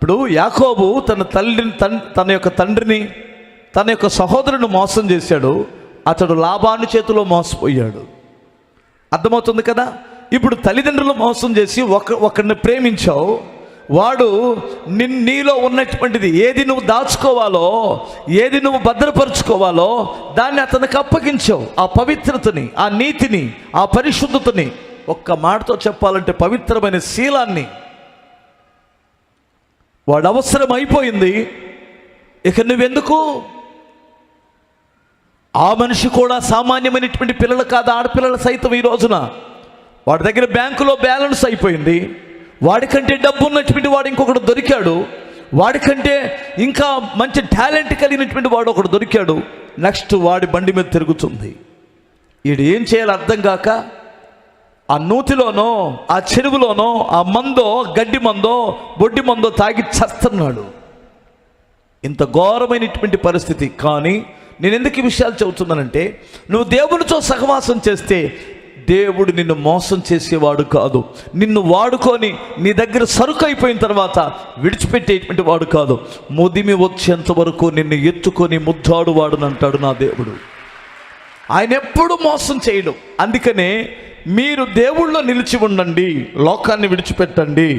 ఇప్పుడు యాకోబు తన యొక్క తండ్రిని, తన యొక్క సహోదరుని మోసం చేశాడు. అతడు లాబాను చేతిలో మోసపోయాడు. అర్థమవుతుంది కదా. ఇప్పుడు తల్లిదండ్రులు మోసం చేసి ఒకరిని ప్రేమించావు. వాడు నీలో ఉన్నటువంటిది ఏది నువ్వు దాచుకోవాలో, ఏది నువ్వు భద్రపరుచుకోవాలో దాన్ని అతనికి అప్పగించావు. ఆ పవిత్రతని, ఆ నీతిని, ఆ పరిశుద్ధతని, ఒక్క మాటతో చెప్పాలంటే పవిత్రమైన శీలాన్ని వాడు అవసరం అయిపోయింది. ఇక నువ్వెందుకు? ఆ మనిషి కూడా సామాన్యమైనటువంటి పిల్లలు కాదు, ఆడపిల్లలు సైతం. ఈ రోజున వాడి దగ్గర బ్యాంకులో బ్యాలెన్స్ అయిపోయింది. వాడికంటే డబ్బు ఉన్నటువంటి వాడు ఇంకొకడు దొరికాడు. వాడికంటే ఇంకా మంచి టాలెంట్ కలిగినటువంటి వాడు ఒకడు దొరికాడు. నెక్స్ట్ వాడి బండి మీద తిరుగుతుంది. వీడు ఏం చేయాలో అర్థం కాక ఆ నూతిలోనో, ఆ చెరువులోనో, ఆ మందో, గడ్డి మందో, బొడ్డి మందో తాగి చస్తున్నాడు. ఇంత ఘోరమైనటువంటి పరిస్థితి. కానీ నేను ఎందుకు ఈ విషయాలు చెబుతున్నానంటే, నువ్వు దేవునితో సహవాసం చేస్తే దేవుడు నిన్ను మోసం చేసేవాడు కాదు. నిన్ను వాడుకొని నీ దగ్గర సరుకు అయిపోయిన తర్వాత విడిచిపెట్టేటువంటి వాడు కాదు. ముదిమి వచ్చేంత వరకు నిన్ను ఎత్తుకొని ముద్దాడువాడు అంటాడు నా దేవుడు. ఆయన ఎప్పుడు మోసం చేయడు. అందుకనే మీరు దేవుళ్ళో నిలిచి ఉండండి, లోకాన్ని విడిచిపెట్టండి.